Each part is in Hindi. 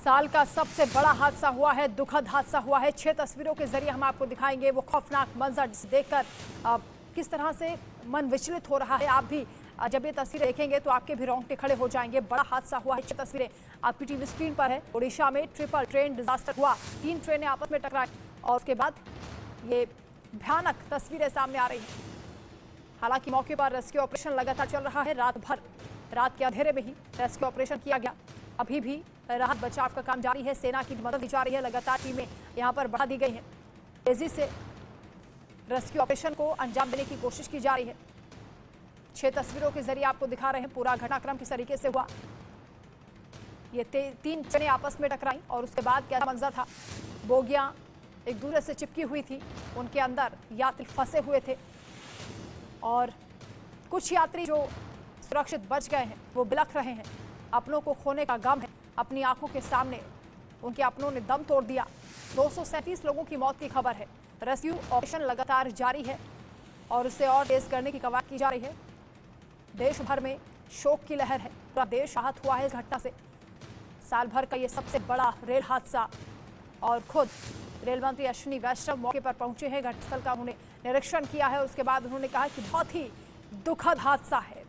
साल का सबसे बड़ा हादसा हुआ है, दुखद हादसा हुआ है। 6 तस्वीरों के जरिए हम आपको दिखाएंगे वो खौफनाक मंजर जिसे देखकर किस तरह से मन विचलित हो रहा है। आप भी जब ये तस्वीरें देखेंगे तो आपके भी रोंगटे खड़े हो जाएंगे। बड़ा हादसा हुआ है। 6 तस्वीरें आपकी टीवी स्क्रीन पर है। उड़ीसा में ट्रिपल ट्रेन डिजास्टर हुआ, 3 ट्रेनें आपस में टकराई और उसके बाद ये भयानक तस्वीरें सामने आ रही हैं। हालांकि मौके पर रेस्क्यू ऑपरेशन लगातार चल रहा है। रात के अंधेरे में ही रेस्क्यू ऑपरेशन किया गया। अभी भी राहत बचाव का काम जारी है। सेना की मदद दी जा रही है। लगातार टीमें यहां पर बढ़ा दी गई हैं। तेजी से रेस्क्यू ऑपरेशन को अंजाम देने की कोशिश की जा रही है। 6 तस्वीरों के जरिए आपको दिखा रहे हैं पूरा घटनाक्रम किस तरीके से हुआ। ये 3 ट्रेनें आपस में टकराई और उसके बाद क्या मंजर था। बोगियां एक दूसरे से चिपकी हुई थी, उनके अंदर यात्री फंसे हुए थे और कुछ यात्री जो सुरक्षित बच गए हैं वो बिलख रहे हैं। अपनों को खोने का गम है। अपनी आंखों के सामने उनके अपनों ने दम तोड़ दिया। 237 लोगों की मौत की खबर है। रेस्क्यू ऑपरेशन लगातार जारी है और उसे और तेज करने की कवायद की जा रही है। देश भर में शोक की लहर है। पूरा देश आहत हुआ है इस घटना से। साल भर का ये सबसे बड़ा रेल हादसा और खुद रेल मंत्री अश्विनी वैष्णव मौके पर पहुंचे हैं। घटनास्थल का उन्होंने निरीक्षण किया है। उसके बाद उन्होंने कहा कि बहुत ही दुखद हादसा है।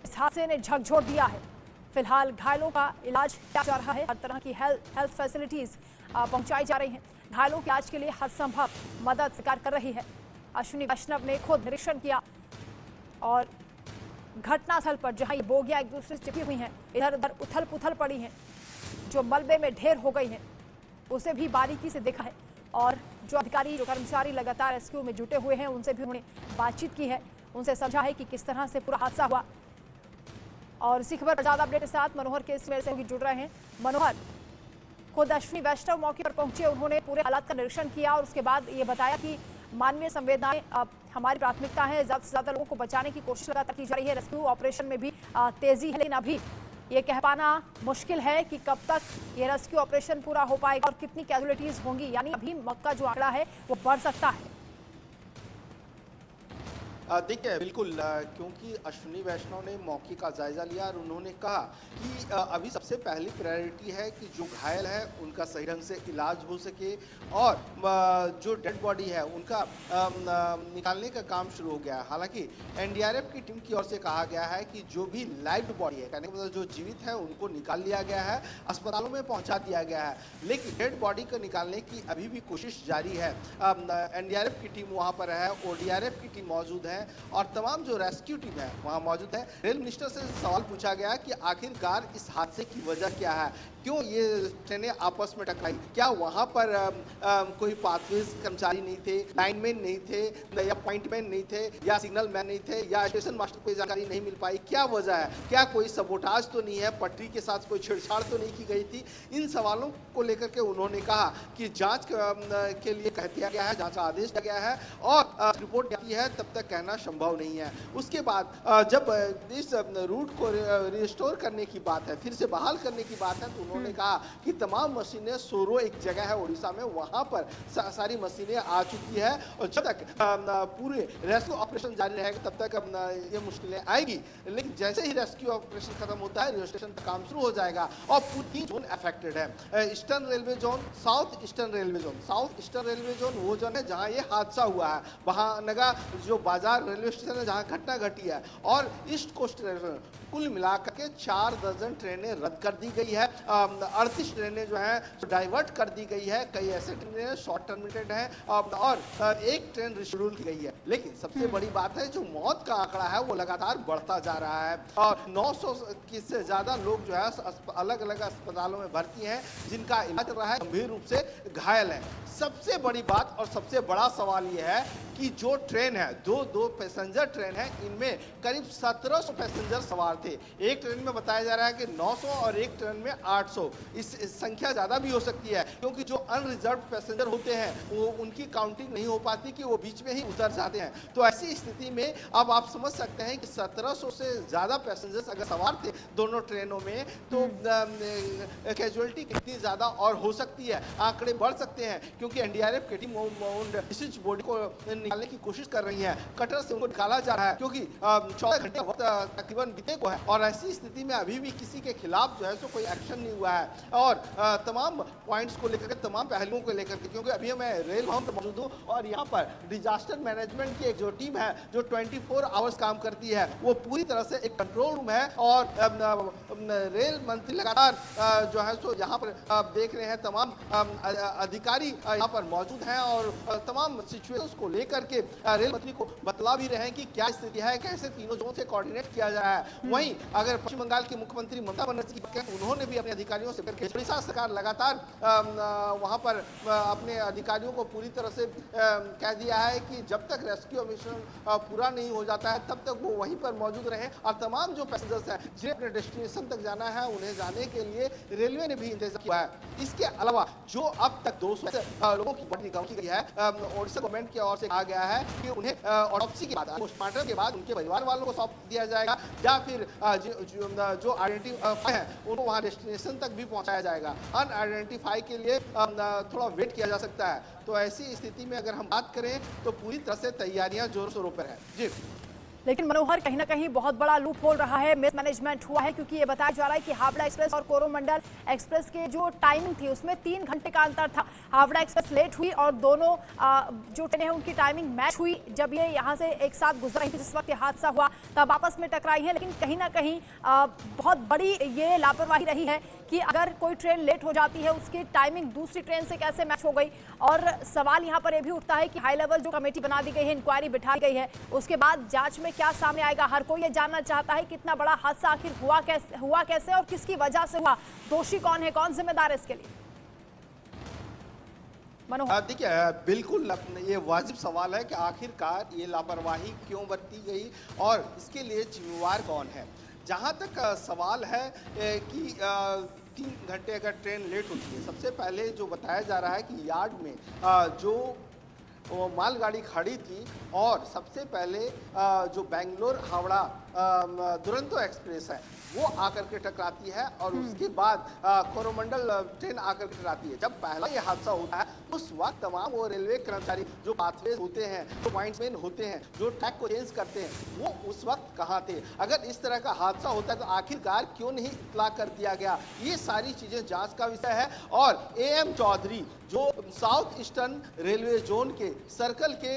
इस हादसे ने झकझोर दिया है। फिलहाल घायलों का इलाज किया जा रहा है। हर तरह की हेल्थ फैसिलिटीज पहुंचाई जा रही हैं। घायलों के इलाज के लिए हर संभव मदद सरकार कर रही है। अश्विनी वैष्णव ने खुद निरीक्षण किया और घटनास्थल पर जहां ये बोगियां एक दूसरे से चिपकी हुई हैं, इधर उधर उथल पुथल पड़ी हैं, जो मलबे में ढेर हो गई हैं, उसे भी बारीकी से देखा है। और जो अधिकारी जो कर्मचारी लगातार रेस्क्यू में जुटे हुए हैं उनसे भी उन्होंने बातचीत की है। उनसे समझा है कि किस तरह से पूरा हादसा हुआ। और इसी खबर पर ज्यादा अपडेट के साथ मनोहर के इसमें से जुड़ रहे हैं। मनोहर, खुद अश्विनी वैष्णव मौके पर पहुंचे, उन्होंने पूरे हालात का निरीक्षण किया और उसके बाद ये बताया कि मानवीय संवेदनाएं हमारी प्राथमिकता है। ज्यादा से ज्यादा लोगों को बचाने की कोशिश लगातार की जा रही है। रेस्क्यू ऑपरेशन में भी तेजी है, लेकिन अभी ये कह पाना मुश्किल है कि कब तक ये रेस्क्यू ऑपरेशन पूरा हो पाएगा और कितनी कैजुअलिटीज होंगी। यानी अभी मक्का जो आंकड़ा है वो बढ़ सकता है। देखिए बिल्कुल, क्योंकि अश्विनी वैष्णव ने मौके का जायजा लिया और उन्होंने कहा कि अभी सबसे पहली प्रायोरिटी है कि जो घायल है उनका सही ढंग से इलाज हो सके और जो डेड बॉडी है उनका निकालने का काम शुरू हो गया है। हालांकि एनडीआरएफ की टीम की ओर से कहा गया है कि जो भी लाइव बॉडी है, कहने का मतलब जो जीवित है, उनको निकाल लिया गया है, अस्पतालों में पहुंचा दिया गया है, लेकिन डेड बॉडी को निकालने की अभी भी कोशिश जारी है। एनडीआरएफ की टीम वहां पर है, ओडीआरएफ की टीम मौजूद है और तमाम जो रेस्क्यू टीम है वहां मौजूद है। रेल मिनिस्टर से सवाल पूछा गया कि आखिरकार इस हादसे की वजह क्या है, क्यों ये ट्रेनें आपस में टकराई, क्या वहां पर कोई पाथवेज कर्मचारी नहीं थे, लाइनमैन नहीं थे या पॉइंटमैन नहीं थे या सिग्नल मैन नहीं थे या स्टेशन मास्टर को जानकारी नहीं मिल पाई, क्या वजह है, क्या कोई सबोटाज तो नहीं है, पटरी के साथ कोई छेड़छाड़ तो नहीं की गई थी। इन सवालों को लेकर के उन्होंने कहा कि जांच के लिए कह दिया गया है, जांच का आदेश दिया गया है और रिपोर्ट आती है तब तक कहना संभव नहीं है। उसके बाद जब इस रूट को रिस्टोर करने की बात है, फिर से बहाल करने की बात है, तो उन्होंने कहा कि तमाम मशीनें सोरो एक जगह है उड़ीसा में, वहां पर सारी मशीनें आ चुकी है और जब तक पूरे रेस्क्यू ऑपरेशन जारी रहेगा तब तक ये मुश्किलें आएगी। लेकिन जैसे ही रेस्क्यू ऑपरेशन खत्म होता है, रेजिस्ट्रेशन का काम शुरू हो जाएगा और पूरी 3 जोन अफेक्टेड है। Eastern railway zone, south eastern railway zone. South eastern railway zone वो जोन है जहां ये हादसा हुआ है, महानगा जो बाजार रेलवे स्टेशन है जहां घटना घटी है, और ईस्ट कोस्ट रेलवे कुल मिलाकर के 4 दर्जन ट्रेनें रद्द कर दी गई है। 38 ट्रेनें जो हैं डाइवर्ट कर दी गई है। कई ऐसे ट्रेनें शॉर्ट टर्मिनेटेड हैं और एक ट्रेन रिशेड्यूल की गई है। लेकिन सबसे बड़ी बात है जो मौत का आंकड़ा है वो लगातार बढ़ता जा रहा है और 900 से ज्यादा लोग जो है अलग अलग अस्पतालों में भर्ती हैं, जिनका इलाज चल रहा है, गंभीर रूप से घायल है। सबसे बड़ी बात और सबसे बड़ा सवाल यह है कि जो ट्रेन है, दो पैसेंजर ट्रेन है, इनमें करीब 1700 पैसेंजर सवार थे। एक ट्रेन में बताया जा रहा है कि 900 और एक ट्रेन में 800। इस संख्या ज्यादा भी हो सकती है क्योंकि जो अनरिजर्व पैसेंजर होते हैं वो उनकी काउंटिंग नहीं हो पाती कि वो बीच में ही उतर जाते हैं। तो ऐसी स्थिति में अब आप समझ सकते हैं कि 1700 से ज्यादा पैसेंजर्स अगर सवार थे दोनों ट्रेनों में तो कैजुअलिटी कितनी ज्यादा और हो सकती है, आंकड़े बढ़ सकते हैं क्योंकि एनडीआरएफ की टीम डिसीज बॉडी को निकालने की कोशिश कर रही है। गटर से उनको निकाला जा रहा है, क्योंकि 14 घंटे वक्त तकरीबन बीते को है और ऐसी स्थिति में अभी भी किसी के खिलाफ जो है सो कोई एक्शन नहीं हुआ है। और तमाम पॉइंट्स को लेकर के, तमाम पहलुओं को लेकर के, क्योंकि अभी मैं रेल भवन पर मौजूद हूँ और यहाँ पर डिजास्टर मैनेजमेंट की एक जो टीम है जो 24 आवर्स काम करती है, वो पूरी तरह से एक कंट्रोल रूम है। और रेल मंत्री लगातार जो है सो यहाँ पर देख रहे हैं, तमाम अधिकारी यहाँ पर मौजूद हैं और तमाम सिचुएशंस को लेकर के रेल मंत्री को बतला भी रहे हैं कि क्या स्थिति है, कैसे तीनों जोन से कोऑर्डिनेट किया जा रहा है। वहीं अगर पश्चिम बंगाल के मुख्यमंत्री ममता बनर्जी की बात करें, उन्होंने भी अपने अधिकारियों से उड़ीसा सरकार लगातार वहां पर अपने अधिकारियों को पूरी तरह से कह दिया है कि जब तक रेस्क्यू मिशन पूरा नहीं हो जाता है तब तक वो वहीं पर मौजूद रहे और तमाम जो पैसेंजर्स हैं जिन्हें अपने डेस्टिनेशन तक जाना है उन्हें जाने के लिए रेलवे ने भी इंतजाम किया है। इसके अलावा जो अब तक 200 लोगों की बॉडी रिकवर की गई है, ओडिशा गवर्नमेंट की ओर से कहा गया है कि उन्हें ऑटोप्सी के बाद, पोस्टमार्टम के बाद उनके परिवार वालों को सौंप दिया जाएगा या फिर जो आइडेंटिफाई है उनको वहां डेस्टिनेशन तक भी पहुंचाया जाएगा। अनआइडेंटिफाई के लिए थोड़ा वेट किया जा सकता है। तो ऐसी स्थिति में अगर हम बात करें तो पूरी तरह से तैयारियां जोरों शोरों पर है जी। लेकिन मनोहर, कहीं ना कहीं बहुत बड़ा लूप होल रहा है, मिसमैनेजमेंट हुआ है, क्योंकि ये बताया जा रहा है कि हावड़ा एक्सप्रेस और कोरोमंडल एक्सप्रेस के जो टाइमिंग थी उसमें 3 घंटे का अंतर था। हावड़ा एक्सप्रेस लेट हुई और दोनों जो ट्रेनें हैं उनकी टाइमिंग मैच हुई। जब ये यहाँ से एक साथ गुजर रही थी जिस वक्त ये हादसा हुआ तब आपस में टकराई है। लेकिन कहीं ना कहीं बहुत बड़ी ये लापरवाही रही है कि अगर कोई ट्रेन लेट हो जाती है उसकी टाइमिंग दूसरी ट्रेन से कैसे मैच हो गई। और सवाल यहाँ पर यह भी उठता है कि हाई लेवल जो कमेटी बना दी गई है, इंक्वायरी बिठा गई है, उसके बाद जांच में क्या सामने आएगा। हर कोई ये जानना चाहता है कितना बड़ा हादसा आखिर हुआ कैसे और किसकी वजह से हुआ, दोषी कौन है, कौन जिम्मेदार है इसके लिए। देखिए, बिल्कुल ये वाजिब सवाल है कि आखिरकार ये लापरवाही क्यों बरती गई और इसके लिए जिम्मेवार कौन है। जहाँ तक सवाल है कि 3 घंटे अगर ट्रेन लेट होती है, सबसे पहले जो बताया जा रहा है कि यार्ड में जो मालगाड़ी खड़ी थी और सबसे पहले जो बेंगलोर हावड़ा दुरंतो एक्सप्रेस है वो आकर के टकराती है और उसके बाद कोरोमंडल ट्रेन आकर के टकराती है। जब पहला ये हादसा होता है उस वक्त तमाम वो रेलवे कर्मचारी जो पाथवेज होते हैं, जो पॉइंट्समैन होते हैं, जो ट्रैक को चेंज करते हैं, वो उस वक्त कहाँ थे। अगर इस तरह का हादसा होता है तो आखिरकार क्यों नहीं इत्तला कर दिया गया, ये सारी चीज़ें जांच का विषय है। और AM चौधरी जो साउथ ईस्टर्न रेलवे जोन के सर्कल के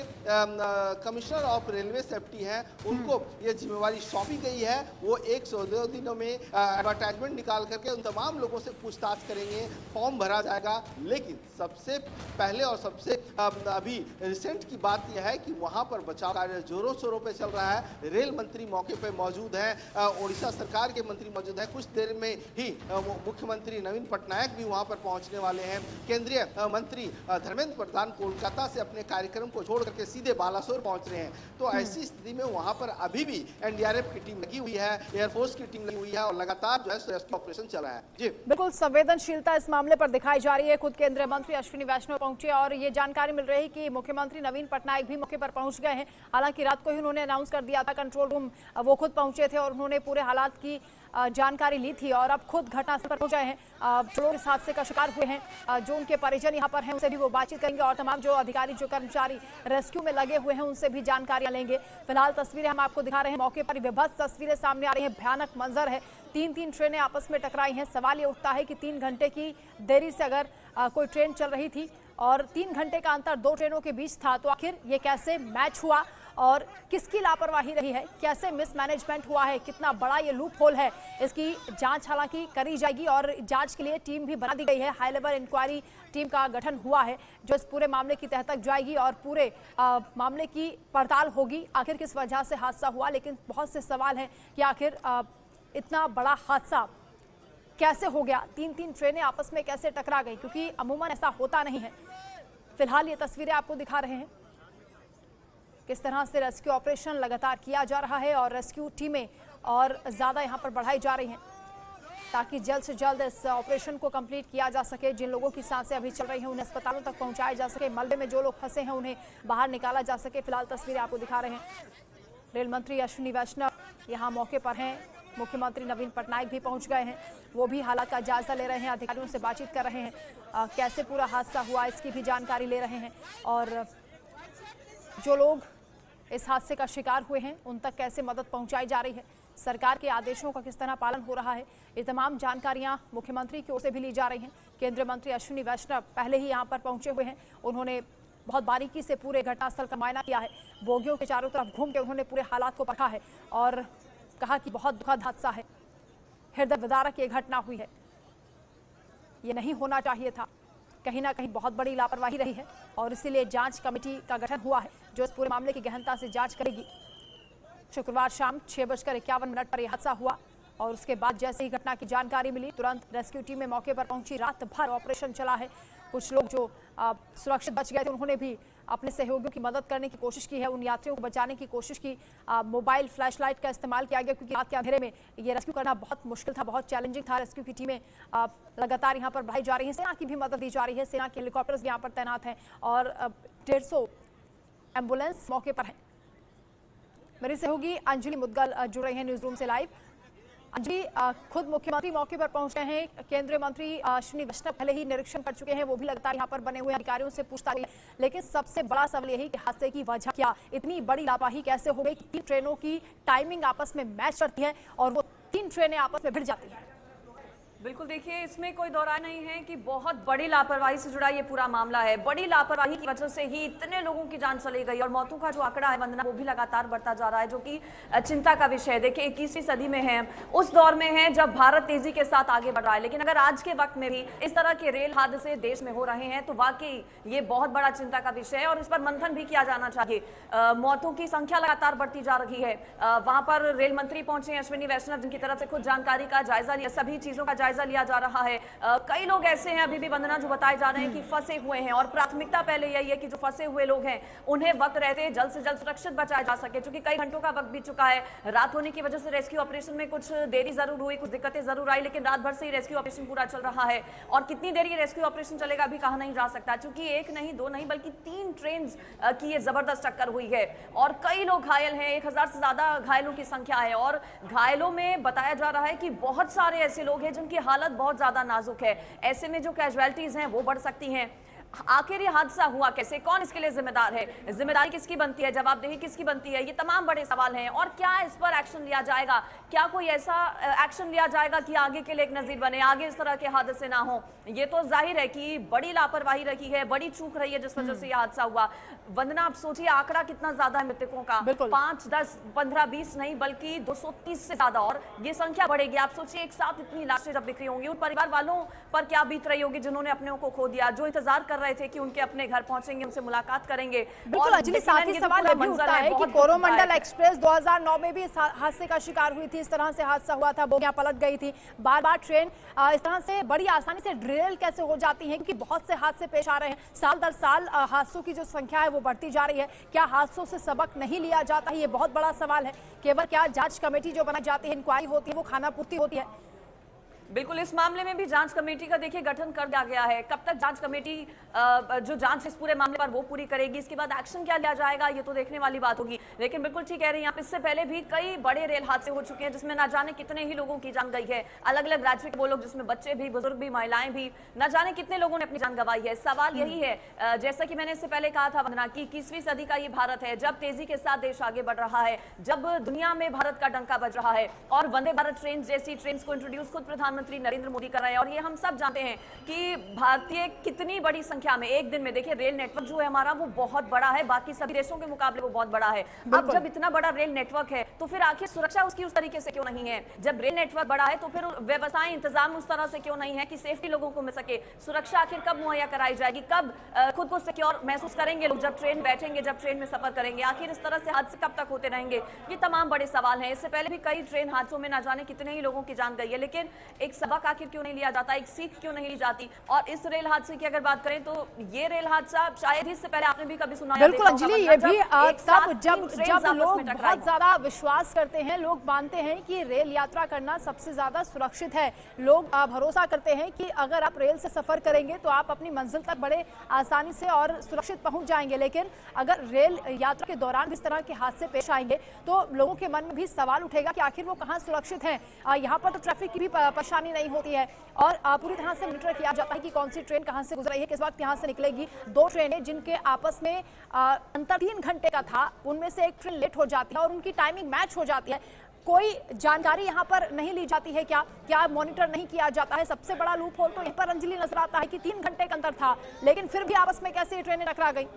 कमिश्नर ऑफ रेलवे सेफ्टी हैं, उनको ये जिम्मेवारी सौंपी गई है। वो 102 दिनों में एडवर्टाइजमेंट निकाल करके उन तमाम लोगों से पूछताछ करेंगे, फॉर्म भरा जाएगा। लेकिन सबसे पहले और सबसे अभी रिसेंट की बात यह है कि वहां पर बचाव कार्य जोरों शोरों पे चल रहा है। रेल मंत्री मौके पे मौजूद हैं, ओडिशा सरकार के मंत्री मौजूद हैं। कुछ देर में ही मुख्यमंत्री नवीन पटनायक भी वहां पर पहुंचने वाले हैं। केंद्रीय मंत्री धर्मेंद्र प्रधान कोलकाता से अपने कार्यक्रम को छोड़ करके सीधे बालासोर पहुंच रहे हैं। तो ऐसी स्थिति में वहां पर अभी भी NDRF की टीम लगी हुई है, एयरफोर्स की टीम लगी हुई है और लगातार जो है रेस्क्यू ऑपरेशन चल रहा है जी। बिल्कुल संवेदनशीलता इस मामले पर दिखाई जा रही है। खुद केंद्रीय मंत्री अश्विनी वैष्णव पहुंचे और ये जानकारी मिल रही है कि मुख्यमंत्री नवीन पटनायक भी मौके पर पहुंच गए हैं। हालांकि रात को ही उन्होंने अनाउंस कर दिया था, कंट्रोल रूम वो खुद पहुंचे थे और उन्होंने पूरे हालात की जानकारी ली थी और अब खुद घटनास्थल पर पहुंचे हैं। जो लोग इस हादसे का शिकार हुए हैं, जो उनके परिजन यहाँ पर हैं, उनसे भी वो बातचीत करेंगे और तमाम जो अधिकारी, जो कर्मचारी रेस्क्यू में लगे हुए हैं, उनसे भी जानकारियां लेंगे। फिलहाल तस्वीरें हम आपको दिखा रहे हैं, मौके पर विभत्स तस्वीरें सामने आ रही हैं। भयानक मंजर है, 3 ट्रेनें आपस में टकराई हैं। सवाल ये उठता है कि 3 घंटे की देरी से अगर कोई ट्रेन चल रही थी और 3 घंटे का अंतर 2 ट्रेनों के बीच था, तो आखिर ये कैसे मैच हुआ और किसकी लापरवाही रही है, कैसे मिसमैनेजमेंट हुआ है, कितना बड़ा ये लूप होल है, इसकी जांच हालांकि करी जाएगी और जांच के लिए टीम भी बना दी गई है। हाई लेवल इंक्वायरी टीम का गठन हुआ है जो इस पूरे मामले की तह तक जाएगी और पूरे मामले की पड़ताल होगी, आखिर किस वजह से हादसा हुआ। लेकिन बहुत से सवाल हैं कि आखिर इतना बड़ा हादसा कैसे हो गया, 3 ट्रेनें आपस में कैसे टकरा गई, क्योंकि अमूमन ऐसा होता नहीं है। फिलहाल ये तस्वीरें आपको दिखा रहे हैं किस तरह से रेस्क्यू ऑपरेशन लगातार किया जा रहा है और रेस्क्यू टीमें और ज़्यादा यहाँ पर बढ़ाई जा रही हैं ताकि जल्द से जल्द इस ऑपरेशन को कंप्लीट किया जा सके। जिन लोगों की सांसें अभी चल रही हैं उन्हें अस्पतालों तक पहुँचाया जा सके, मलबे में जो लोग फंसे हैं उन्हें बाहर निकाला जा सके। फिलहाल तस्वीरें आपको दिखा रहे हैं। रेल मंत्री अश्विनी वैष्णव यहाँ मौके पर हैं, मुख्यमंत्री नवीन पटनायक भी पहुंच गए हैं, वो भी हालात का जायजा ले रहे हैं, अधिकारियों से बातचीत कर रहे हैं, कैसे पूरा हादसा हुआ इसकी भी जानकारी ले रहे हैं और जो लोग इस हादसे का शिकार हुए हैं उन तक कैसे मदद पहुंचाई जा रही है, सरकार के आदेशों का किस तरह पालन हो रहा है, ये तमाम जानकारियां मुख्यमंत्री की ओर से भी ली जा रही हैं। केंद्रीय मंत्री अश्विनी वैष्णव पहले ही यहां पर पहुंचे हुए हैं। उन्होंने बहुत बारीकी से पूरे घटनास्थल का मुआयना किया है। बोगियों के चारों तरफ घूम के उन्होंने पूरे हालात को परखा है और कहा कि बहुत दुखद हादसा है, हृदय विदारक ये घटना हुई है, ये नहीं होना चाहिए था। कहीं ना कहीं बहुत बड़ी लापरवाही रही है और इसीलिए जांच कमेटी का गठन हुआ है जो इस पूरे मामले की गहनता से जांच करेगी। शुक्रवार शाम 6:51 पर यह हादसा हुआ और उसके बाद जैसे ही घटना की जानकारी मिली तुरंत रेस्क्यू टीमें मौके पर पहुंची। रात भर ऑपरेशन चला है। कुछ लोग जो सुरक्षित बच गए थे उन्होंने भी अपने सहयोगियों की मदद करने की कोशिश की है, उन यात्रियों को बचाने की कोशिश की। मोबाइल फ्लैशलाइट का इस्तेमाल किया गया क्योंकि रात के अंधेरे में ये रेस्क्यू करना बहुत मुश्किल था, बहुत चैलेंजिंग था। रेस्क्यू की टीमें लगातार यहाँ पर बढ़ाई जा रही हैं, सेना की भी मदद दी जा रही है, सेना के हेलीकॉप्टर्स भी यहाँ पर तैनात हैं और 150 एम्बुलेंस मौके पर है। मेरी सहयोगी अंजलि मुद्गल जुड़ रही है न्यूज रूम से लाइव। जी, खुद मुख्यमंत्री मौके पर पहुंच गए हैं। केंद्रीय मंत्री अश्विनी वैष्णव पहले ही निरीक्षण कर चुके हैं, वो भी लगातार यहाँ पर बने हुए अधिकारियों से पूछताछ है। लेकिन सबसे बड़ा सवाल यही कि हादसे की वजह क्या, इतनी बड़ी लापरवाही कैसे हो गई कि ट्रेनों की टाइमिंग आपस में मैच करती है और वो 3 ट्रेनें आपस में भिड़ जाती हैं। बिल्कुल, देखिए इसमें कोई दौरान नहीं है कि बहुत बड़ी लापरवाही से जुड़ा ये पूरा मामला है। बड़ी लापरवाही की वजह से ही इतने लोगों की जान चली गई और मौतों का जो आंकड़ा है वंदना वो भी लगातार बढ़ता जा रहा है, जो कि चिंता का विषय है। देखिए 21वीं सदी में है, उस दौर में है जब भारत तेजी के साथ आगे बढ़ रहा है, लेकिन अगर आज के वक्त में भी इस तरह के रेल हादसे देश में हो रहे हैं तो वाकई ये बहुत बड़ा चिंता का विषय है और इस पर मंथन भी किया जाना चाहिए। मौतों की संख्या लगातार बढ़ती जा रही है। वहां पर रेल मंत्री पहुंचे अश्विनी वैष्णव, जिनकी तरफ से खुद जानकारी का जायजा लिया, सभी चीजों का जायजा लिया जा रहा है। कई लोग ऐसे हैं अभी भी वंदना जो बताए जा रहे हैं कि फंसे हुए हैं और प्राथमिकता पहले यही है कि जो फंसे हुए लोग हैं उन्हें वक्त रहते जल्द से जल्द सुरक्षित बचाया जा सके, क्योंकि कई घंटों का वक्त बीत चुका है। रात होने की वजह से रेस्क्यू ऑपरेशन में कुछ देरी जरूर हुई, कुछ दिक्कतें जरूर आई, लेकिन रात भर से ही रेस्क्यू ऑपरेशन पूरा चल रहा है और कितनी देर ये रेस्क्यू ऑपरेशन चलेगा अभी कहा नहीं जा सकता, क्योंकि 1 नहीं 2 नहीं बल्कि 3 ट्रेन की ये जबरदस्त टक्कर हुई है और कई लोग घायल हैं। 1000 से ज्यादा घायलों की संख्या है और घायलों में बताया जा रहा है कि बहुत सारे ऐसे लोग हैं जिनकी हालत बहुत ज्यादा नाजुक है। ऐसे में जो कैजुअलिटीज हैं वो बढ़ सकती हैं। आखिर ये हादसा हुआ कैसे, कौन इसके लिए जिम्मेदार है, जिम्मेदारी किसकी बनती है, जवाबदेही किसकी बनती है, ये तमाम बड़े सवाल हैं। और क्या इस पर एक्शन लिया जाएगा, क्या कोई ऐसा एक्शन लिया जाएगा कि आगे के लिए एक नजीर बने, आगे इस तरह के हादसे ना हो। ये तो जाहिर है कि बड़ी लापरवाही रही है, बड़ी चूक रही है जिस वजह से यह हादसा हुआ। वंदना आप सोचिए आंकड़ा कितना ज्यादा है मृतकों का, 5, 10, 15, 20 नहीं बल्कि 230 से ज्यादा और ये संख्या बढ़ेगी। आप सोचिए एक साथ इतनी लाशें जब बिखरी होंगी, उन परिवार वालों पर क्या बीत रही होगी जिन्होंने अपने को खो दिया, जो इंतजार कर रहे थे कि उनके अपने घर पहुंचेंगे, उनसे मुलाकात करेंगे। बिल्कुल अंजलि, साथ ही सवाल ये भी उठता है कि कोरोमंडल एक्सप्रेस 2009 में भी इस हादसे का शिकार हुई थी, इस तरह से हादसा हुआ था, बोगियां पलट गई थी। बार बार ट्रेन इस तरह से बड़ी आसानी से डिरेल कैसे हो जाती है, क्योंकि बहुत से हादसे पेश आ रहे हैं। साल दर साल हादसों की जो संख्या है वो बढ़ती जा रही है। क्या हादसों से सबक नहीं लिया जाता है, ये बहुत बड़ा सवाल है। केवल क्या जांच कमेटी जो बनाई जाती है, इंक्वायरी होती है, वो खाना पूर्ति होती है? बिल्कुल, इस मामले में भी जांच कमेटी का देखिए गठन कर दिया गया है। कब तक जांच कमेटी जो जांच इस पूरे मामले पर वो पूरी करेगी, इसके बाद एक्शन क्या लिया जाएगा, ये तो देखने वाली बात होगी। लेकिन बिल्कुल ठीक कह रही हैं आप, इससे पहले भी कई बड़े रेल हादसे हो चुके हैं जिसमें ना जाने कितने ही लोगों की जान गई है। अलग अलग राज्य के वो लोग जिसमें बच्चे भी, बुजुर्ग भी, महिलाएं भी, न जाने कितने लोगों ने अपनी जान गंवाई है। सवाल यही है, जैसा कि मैंने इससे पहले कहा था वंदना की 21वीं सदी का ये भारत है, जब तेजी के साथ देश आगे बढ़ रहा है, जब दुनिया में भारत का डंका बज रहा है और वंदे भारत ट्रेन जैसी ट्रेन को इंट्रोड्यूस खुद प्रधानमंत्री नरेंद्र मोदी कर रहे हैं। और ये हम सब जानते हैं कि भारतीय कितनी बड़ी संख्या में एक दिन में, देखिए रेल नेटवर्क जो है हमारा वो बहुत बड़ा है, बाकी सभी देशों के मुकाबले वो बहुत बड़ा है। अब जब इतना बड़ा रेल नेटवर्क है तो फिर आखिर सुरक्षा उसकी उस तरीके से क्यों नहीं है? जब रेल नेटवर्क बड़ा है तो फिर व्यवस्थाएं, इंतजाम उस तरह से क्यों नहीं है कि सेफ्टी लोगों को मिल सके? सुरक्षा आखिर कब मुहैया कराई जाएगी, कब खुद को सिक्योर महसूस करेंगे लोग जब ट्रेन बैठेंगे, जब ट्रेन में सफर करेंगे? आखिर इस तरह से हादसे कब तक होते रहेंगे? ये तमाम बड़े सवाल हैं। इससे पहले भी कई ट्रेन हादसों में ना जाने कितने ही लोगों की जान गई है, लेकिन एक सबक आखिर क्यों नहीं लिया जाता, एक सीख क्यों नहीं ली जाती? और इस रेल हादसे की अगर बात करें तो ये रेल हादसा शायद इससे पहले आपने भी कभी सुना, बिल्कुल अंजलि, ये भी तब जब लोग बहुत ज्यादा विश्वास करते हैं, लोग मानते हैं कि रेल यात्रा करना सबसे ज्यादा सुरक्षित है। लोग भरोसा करते हैं कि अगर आप रेल से सफर करेंगे तो आप अपनी मंजिल तक बड़े आसानी से और सुरक्षित पहुंच जाएंगे। लेकिन अगर रेल यात्रा के दौरान इस तरह के हादसे पेश आएंगे तो लोगों के मन में भी सवाल उठेगा कि आखिर वो कहाँ सुरक्षित हैं। यहाँ पर तो ट्रैफिक की भी परेशानी परेशानी नहीं होती है और पूरी तरह से मॉनिटर किया जाता है कि कौन सी ट्रेन कहां से गुजर रही है, किस वक्त यहां से निकलेगी। 2 ट्रेनें जिनके आपस में अंतर 3 घंटे का था, उनमें से एक ट्रेन लेट हो जाती है और उनकी टाइमिंग मैच हो जाती है। कोई जानकारी यहाँ पर नहीं ली जाती है, क्या मॉनिटर नहीं किया जाता है? सबसे बड़ा लूप होल तो यहाँ पर अंजलि नजर आता है कि 3 घंटे का अंतर था, लेकिन फिर भी आपस में कैसे ये ट्रेनें टकरा गई?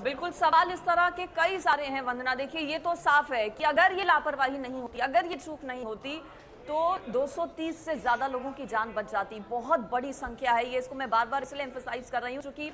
बिल्कुल, सवाल इस तरह के कई सारे हैं वंदना। देखिए, ये तो साफ है कि अगर ये लापरवाही नहीं होती, अगर ये चूक नहीं होती, तो 230 से ज्यादा लोगों की जान बच जाती। बहुत बड़ी संख्या है ये, इसको मैं बार बार इसलिए एम्फसाइज कर रही हूँ क्योंकि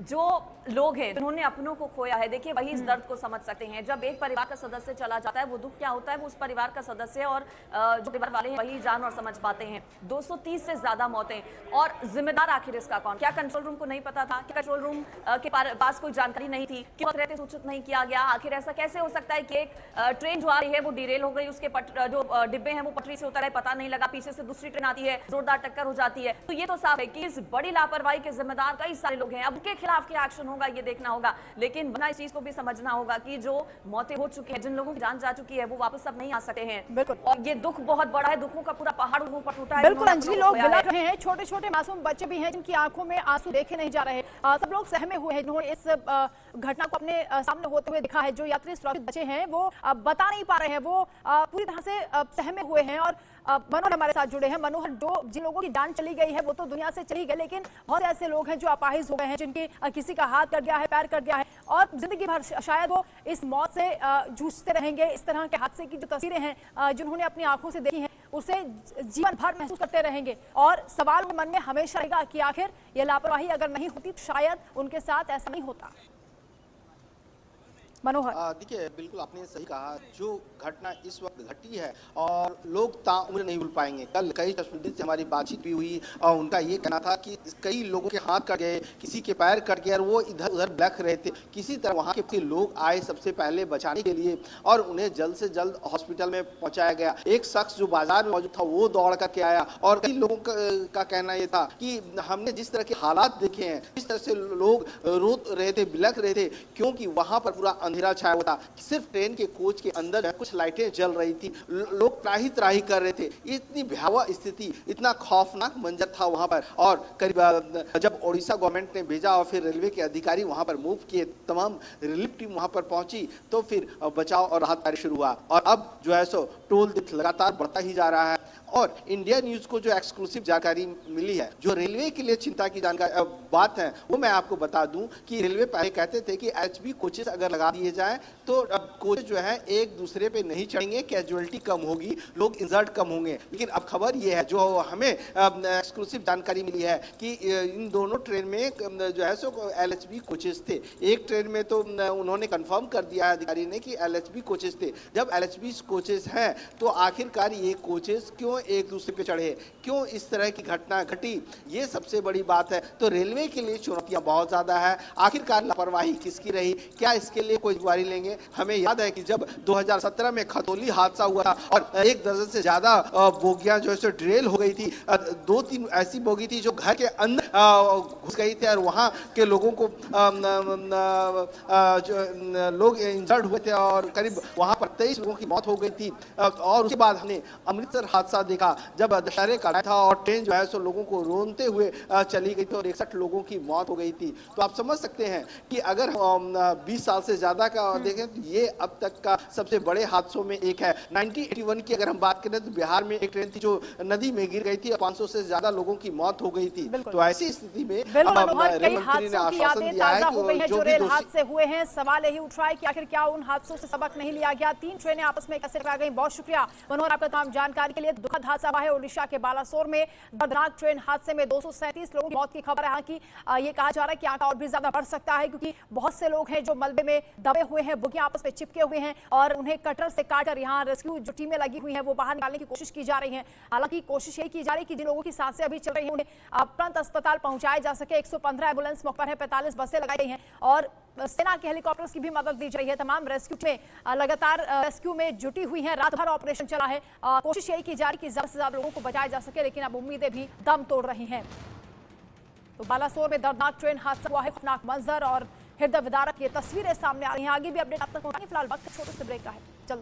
जो लोग हैं जिन्होंने अपनों को खोया है, देखिए वही इस दर्द को समझ सकते हैं। जब एक परिवार का सदस्य चला जाता है, वो दुख क्या होता है वो उस परिवार का सदस्य और जो परिवार वाले हैं वही जान और समझ पाते हैं। 230 से ज्यादा मौतें, और जिम्मेदार आखिर इसका कौन? क्या कंट्रोल रूम को नहीं पता था? क्या कंट्रोल रूम के पास कोई जानकारी नहीं थी? क्यों रहते सूचित नहीं किया गया? आखिर ऐसा कैसे हो सकता है कि एक ट्रेन जो आ रही है वो डिरेल हो गई, उसके जो डिब्बे हैं वो पटरी से उतर है, पता नहीं लगा, पीछे से दूसरी ट्रेन आती है, जोरदार टक्कर हो जाती है। तो ये तो साफ है कि इस बड़ी लापरवाही के जिम्मेदार कई सारे लोग हैं। अब उनके खिलाफ क्या एक्शन होगा ये देखना होगा, लेकिन बना इस चीज को भी समझना होगा कि जो मौतें हो चुकी हैं, जिन लोगों की जान जा चुकी है, वो वापस अब नहीं आ सकते हैं। बिल्कुल, और ये दुख बहुत बड़ा है, दुखों का पूरा पहाड़ उन पर टूटा है। बिल्कुल अंजलि, लोग बिलख रहे हैं, छोटे छोटे मासूम बच्चे भी हैं जिनकी आंखों में आंसू देखे नहीं जा रहे। सब लोग सहमे हुए हैं जिन्होंने इस घटना को अपने सामने होते हुए देखा है। जो यात्री सुरक्षित बचे हैं वो बता नहीं पा रहे हैं, वो पूरी तरह से सहमे हुए हैं। और मनोहर हमारे साथ जुड़े हैं। मनोहर, जिन लोगों की जान चली गई है वो तो दुनिया से चली गई, लेकिन बहुत ऐसे लोग हैं जो अपाहिज हो गए हैं, जिनके किसी का हाथ कट गया है, पैर कट गया है और जिंदगी भर शायद वो इस मौत से जूझते रहेंगे। इस तरह के हादसे की जो तस्वीरें हैं जिन्होंने अपनी आंखों से देखी हैं, उसे जीवन भर महसूस करते रहेंगे और सवाल मन में हमेशा रहेगा कि आखिर ये लापरवाही अगर नहीं होती तो शायद उनके साथ ऐसा नहीं होता। मनोहर, देखिए, बिल्कुल आपने सही कहा। जो घटना इस वक्त घटी है और लोग ताउम्र नहीं भूल पाएंगे। कल कई तस्वीर से हमारी बातचीत भी हुई और उनका ये कहना था कि कई लोगों के हाथ कट गए, किसी के पैर कट गए और वो इधर उधर बलख रहे थे। किसी तरह वहाँ के लोग आए सबसे पहले बचाने के लिए और उन्हें जल्द से जल्द हॉस्पिटल में पहुँचाया गया। एक शख्स जो बाजार में मौजूद था वो दौड़ करके आया और कई लोगों का कहना ये था कि हमने जिस तरह के हालात देखे हैं, जिस तरह से लोग रो रहे थे, बिलख रहे थे, क्योंकि वहाँ पर पूरा अंधेरा छाया हुआ था। सिर्फ ट्रेन के कोच के अंदर कुछ लाइटें जल रही थी, लोग त्राही त्राही कर रहे थे। इतनी भयावह स्थिति, इतना खौफनाक मंजर था वहां पर। और करीब जब ओडिशा गवर्नमेंट ने भेजा और फिर रेलवे के अधिकारी वहां पर मूव किए, तमाम रिलीफ टीम वहां पर पहुंची, तो फिर बचाव और राहत कार्य शुरू हुआ। और अब जो है सो टोल लगातार बढ़ता ही जा रहा है। और इंडिया न्यूज को जो एक्सक्लूसिव जानकारी मिली है, जो रेलवे के लिए चिंता की जानकारी बात है, वो मैं आपको बता दूं कि रेलवे पहले कहते थे कि एचबी कोचेस अगर लगा दिए जाएं तो अब कोच जो है एक दूसरे पे नहीं चढ़ेंगे, कैजुअलिटी कम होगी, लोग इंजर्ड कम होंगे। लेकिन अब खबर ये है, जो हमें एक्सक्लूसिव जानकारी मिली है कि इन दोनों ट्रेन में जो है सो एलएचबी कोचेस थे। एक ट्रेन में तो उन्होंने कंफर्म कर दिया है अधिकारी ने कि एलएचबी कोचेस थे। जब एलएचबी कोचेस हैं तो आखिरकार ये कोचेस क्यों एक दूसरे पे चढ़े, क्यों इस तरह की घटना घटी, ये सबसे बड़ी बात है। तो रेलवे के लिए चुनौतियां बहुत ज्यादा है। आखिरकार लापरवाही किसकी रही, क्या इसके लिए कोई जिम्मेदारी लेंगे? हमें याद है कि जब 2017 में खतौली हादसा हुआ था और 1 दर्जन से ज्यादा बोगियां जो है ड्रेल हो गई थी, 2-3 ऐसी बोगी थी जो घर के अंदर घुस गई थी और वहां के लोगों को लोग इंजर्ड हुए थे और करीब वहां पर 23 लोगों की मौत हो गई थी। और उसके बाद हमने अमृतसर हादसा देखा जब दशहरे का था और ट्रेन जो है सो लोगों को रोनते हुए चली गई थी और 61 लोगों की मौत हो गई थी। तो आप समझ सकते हैं कि अगर 20 साल से ज्यादा का देखें तो ये अब तक का सबसे बड़े हादसों में एक है। 1981 की अगर हम बात करें तो बिहार में एक ट्रेन थी जो नदी में गिर गई थी और 500 से ज्यादा लोगों की मौत हो गई थी। तो ऐसी स्थिति में कई हादसों की यादें ताजा हो गई हैं जो रेल हादसे हुए हैं। सवाल यही उठ रहा है कि आखिर क्या उन हादसों से सबक नहीं लिया गया? 3 ट्रेनें आपस में कैसे टकरा गई? बहुत शुक्रिया मनोहर आपका तमाम जानकारी के लिए। दुखद हादसा हुआ है ओडिशा के बालासोर में। दर्दनाक ट्रेन हादसे में 237 लोगों की मौत की खबर है। हालांकि ये कहा जा रहा है कि आंकड़ा और भी ज्यादा बढ़ सकता है क्योंकि बहुत से लोग हैं जो मलबे में दबे हुए हैं, बोगियां आपस में चिपके हुए हैं और उन्हें कटर से काटकर यहाँ रेस्क्यू जो टीमें लगी हुई हैं वो बाहर निकालने की कोशिश की जा रही है। हालांकि कोशिश यही की जा रही है कि जिन लोगों की सांसें अभी चल रही हैं उन्हें तुरंत अस्पताल पहुंचाया जा सके। 115 एम्बुलेंस मौके पर है, 45 बसें लगाई गई हैं और सेना के हेलीकॉप्टर्स की भी मदद दी जा रही है। तमाम रेस्क्यू में लगातार रेस्क्यू में जुटी हुई हैं। रात भर ऑपरेशन चला है। कोशिश यही की जा रही है कि ज्यादा से ज्यादा लोगों को बचाया जा सके, लेकिन अब उम्मीदें भी दम तोड़ रही हैं। तो बालासोर में दर्दनाक ट्रेन हादसा हुआ है, खौफनाक मंजर और हृदय विदारक ये तस्वीरें सामने आ रही हैं। आगे भी अपडेट आप तक पहुंचाएंगे। फिलहाल वक्त छोटे से ब्रेक का है, चल